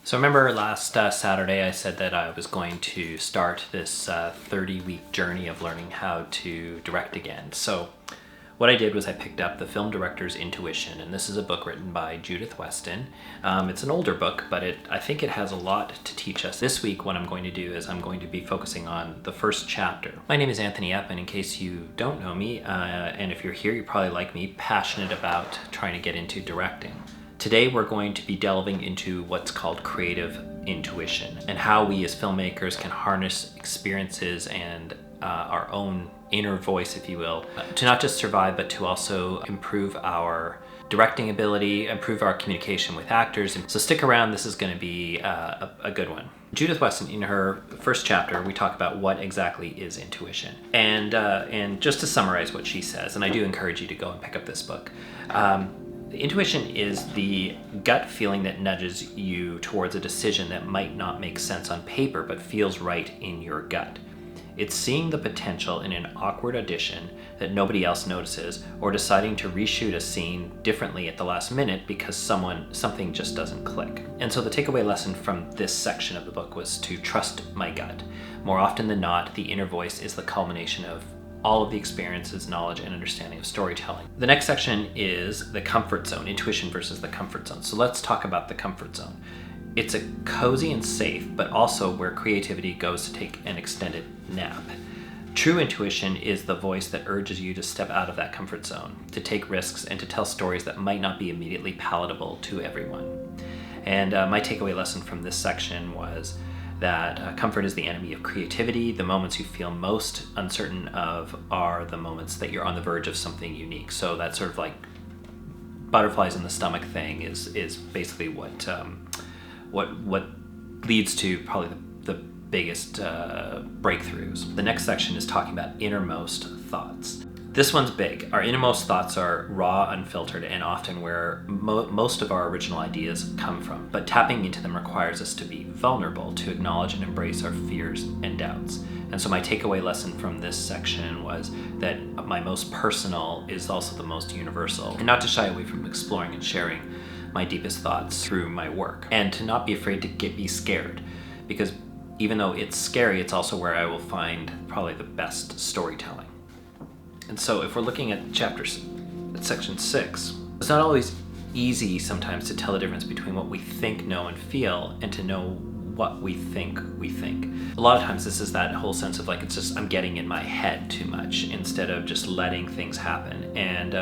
So remember last Saturday I said that I was going to start this 30-week journey of learning how to direct again. So what I did was I picked up The Film Director's Intuition, and this is a book written by Judith Weston. It's an older book, but I think it has a lot to teach us. This week what I'm going to do is I'm going to be focusing on the first chapter. My name is Anthony Epp, and in case you don't know me, and if you're here, you probably like me, passionate about trying to get into directing. Today we're going to be delving into what's called creative intuition and how we as filmmakers can harness experiences and our own inner voice, if you will, to not just survive, but to also improve our directing ability, improve our communication with actors. And so stick around, this is going to be a good one. Judith Weston, in her first chapter, we talk about what exactly is intuition. And just to summarize what she says, and I do encourage you to go and pick up this book, intuition is the gut feeling that nudges you towards a decision that might not make sense on paper, but feels right in your gut. It's seeing the potential in an awkward audition that nobody else notices, or deciding to reshoot a scene differently at the last minute because something just doesn't click. And so the takeaway lesson from this section of the book was to trust my gut. More often than not, the inner voice is the culmination of all of the experiences, knowledge, and understanding of storytelling. The next section is the comfort zone, intuition versus the comfort zone. So let's talk about the comfort zone. It's a cozy and safe, but also where creativity goes to take an extended nap. True intuition is the voice that urges you to step out of that comfort zone, to take risks, and to tell stories that might not be immediately palatable to everyone. And my takeaway lesson from this section was that comfort is the enemy of creativity. The moments you feel most uncertain of are the moments that you're on the verge of something unique. So that sort of like butterflies in the stomach thing is basically what leads to probably the biggest breakthroughs. The next section is talking about innermost thoughts. This one's big. Our innermost thoughts are raw, unfiltered, and often where most of our original ideas come from. But tapping into them requires us to be vulnerable, to acknowledge and embrace our fears and doubts. And so my takeaway lesson from this section was that my most personal is also the most universal, and not to shy away from exploring and sharing my deepest thoughts through my work, and to not be afraid to be scared, because even though it's scary, it's also where I will find probably the best storytelling. And so if we're looking at section 6, it's not always easy sometimes to tell the difference between what we think, know, and feel, and to know what we think we think. A lot of times this is that whole sense of like, it's just I'm getting in my head too much instead of just letting things happen. And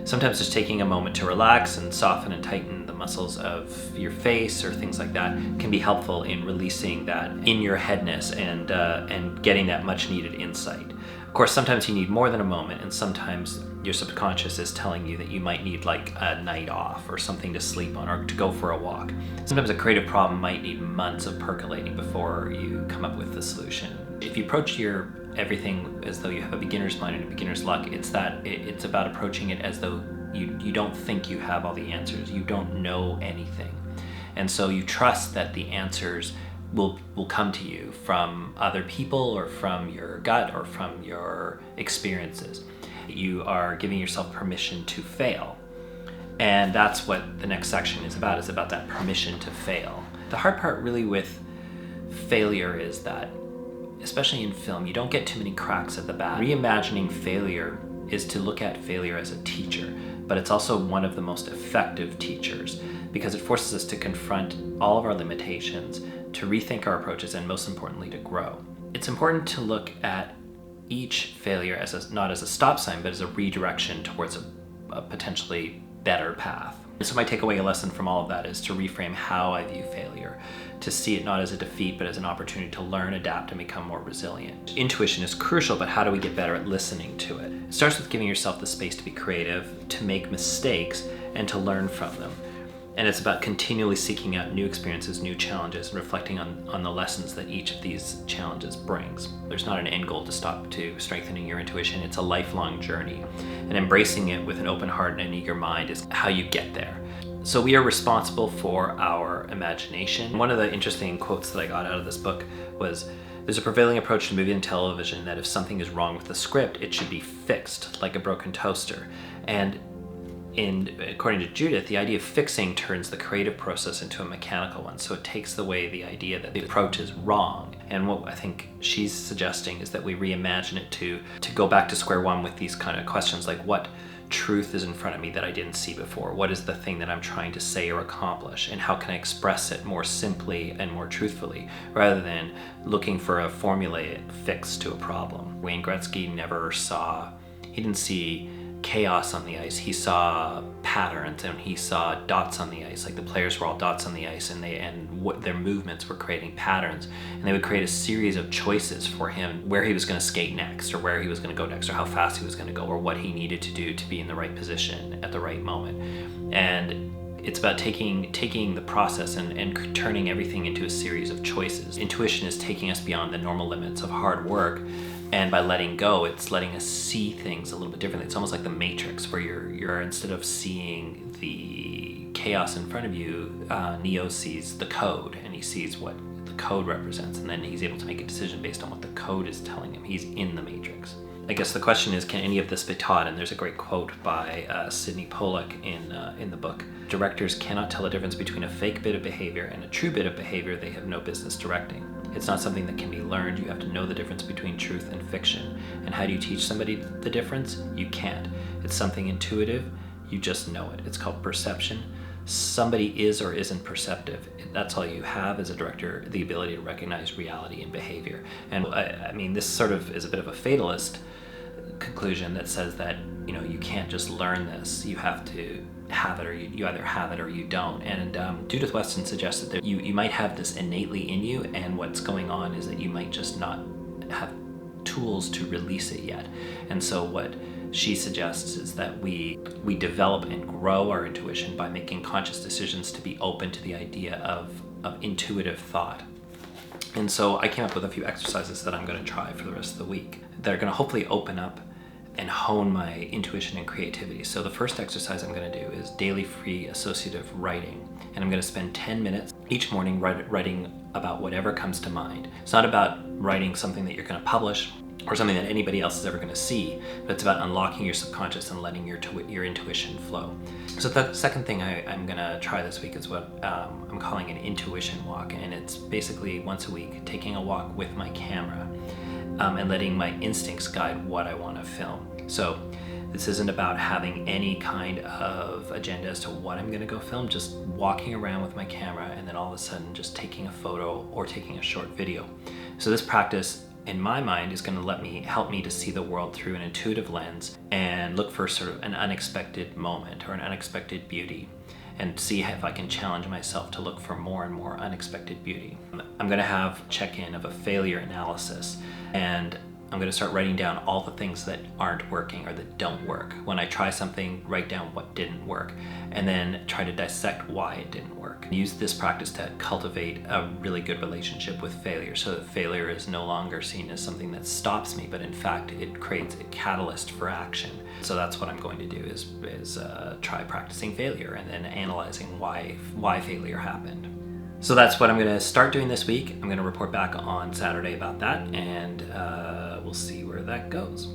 sometimes just taking a moment to relax and soften and tighten the muscles of your face or things like that can be helpful in releasing that in your headness and getting that much needed insight. Of course, sometimes you need more than a moment, and sometimes your subconscious is telling you that you might need like a night off or something to sleep on or to go for a walk. Sometimes a creative problem might need months of percolating before you come up with the solution. If you approach your everything as though you have a beginner's mind and a beginner's luck, it's about approaching it as though you don't think you have all the answers. You don't know anything. And so you trust that the answers will come to you from other people or from your gut or from your experiences. You are giving yourself permission to fail. And that's what the next section is about. It's about that permission to fail. The hard part really with failure is that, especially in film, you don't get too many cracks at the bat. Reimagining failure is to look at failure as a teacher, but it's also one of the most effective teachers because it forces us to confront all of our limitations, to rethink our approaches, and most importantly, to grow. It's important to look at each failure as not as a stop sign, but as a redirection towards a potentially better path. And so my takeaway lesson from all of that is to reframe how I view failure, to see it not as a defeat, but as an opportunity to learn, adapt, and become more resilient. Intuition is crucial, but how do we get better at listening to it? It starts with giving yourself the space to be creative, to make mistakes, and to learn from them. And it's about continually seeking out new experiences, new challenges, and reflecting on the lessons that each of these challenges brings. There's not an end goal to stop to strengthening your intuition. It's a lifelong journey. And embracing it with an open heart and an eager mind is how you get there. So we are responsible for our imagination. One of the interesting quotes that I got out of this book was, there's a prevailing approach to movie and television that if something is wrong with the script, it should be fixed like a broken toaster. And according to Judith, the idea of fixing turns the creative process into a mechanical one. So it takes away the idea that the approach is wrong. And what I think she's suggesting is that we reimagine it to go back to square one with these kind of questions like, what truth is in front of me that I didn't see before? What is the thing that I'm trying to say or accomplish? And how can I express it more simply and more truthfully, rather than looking for a formula fix to a problem? Wayne Gretzky he didn't see chaos on the ice. He saw patterns, and he saw dots on the ice. Like the players were all dots on the ice, and what their movements were creating patterns, and they would create a series of choices for him where he was going to skate next, or where he was going to go next, or how fast he was going to go, or what he needed to do to be in the right position at the right moment. And it's about taking the process and turning everything into a series of choices. Intuition is taking us beyond the normal limits of hard work. And by letting go, it's letting us see things a little bit differently. It's almost like the Matrix, where you're instead of seeing the chaos in front of you, Neo sees the code, and he sees what the code represents, and then he's able to make a decision based on what the code is telling him. He's in the Matrix. I guess the question is, can any of this be taught? And there's a great quote by Sidney Pollack in the book. Directors cannot tell the difference between a fake bit of behavior and a true bit of behavior they have no business directing. It's not something that can be learned. You have to know the difference between truth and fiction. And how do you teach somebody the difference? You can't. It's something intuitive. You just know it. It's called perception. Somebody is or isn't perceptive. That's all you have as a director, the ability to recognize reality and behavior. And I mean, this sort of is a bit of a fatalist conclusion that says that, you can't just learn this. You have to have it, or you either have it or you don't. And Judith Weston suggested that you might have this innately in you, and what's going on is that you might just not have tools to release it yet. And so what she suggests is that we develop and grow our intuition by making conscious decisions to be open to the idea of intuitive thought. And so I came up with a few exercises that I'm going to try for the rest of the week. They're going to hopefully open up and hone my intuition and creativity. So the first exercise I'm going to do is daily free associative writing. And I'm going to spend 10 minutes each morning writing about whatever comes to mind. It's not about writing something that you're going to publish or something that anybody else is ever going to see, but it's about unlocking your subconscious and letting your intuition flow. So the second thing I'm going to try this week is what I'm calling an intuition walk. And it's basically once a week taking a walk with my camera and letting my instincts guide what I want to film. So this isn't about having any kind of agenda as to what I'm going to go film, just walking around with my camera and then all of a sudden just taking a photo or taking a short video. So this practice, in my mind, is going to help me to see the world through an intuitive lens and look for sort of an unexpected moment or an unexpected beauty, and see if I can challenge myself to look for more and more unexpected beauty. I'm going to have check-in of a failure analysis, and I'm going to start writing down all the things that aren't working or that don't work. When I try something, write down what didn't work, and then try to dissect why it didn't work. Use this practice to cultivate a really good relationship with failure, so that failure is no longer seen as something that stops me, but in fact it creates a catalyst for action. So that's what I'm going to do is try practicing failure and then analyzing why failure happened. So that's what I'm going to start doing this week. I'm going to report back on Saturday about that, and we'll see where that goes.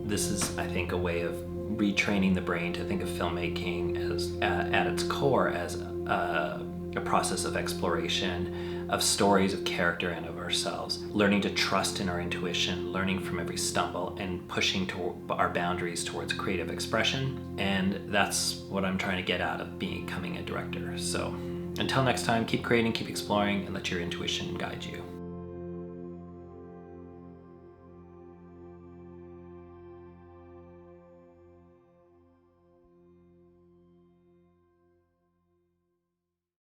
This is, I think, a way of retraining the brain to think of filmmaking as at its core as a process of exploration of stories of character and of ourselves, learning to trust in our intuition, learning from every stumble, and pushing our boundaries towards creative expression. And that's what I'm trying to get out of becoming a director. So until next time, keep creating, keep exploring, and let your intuition guide you.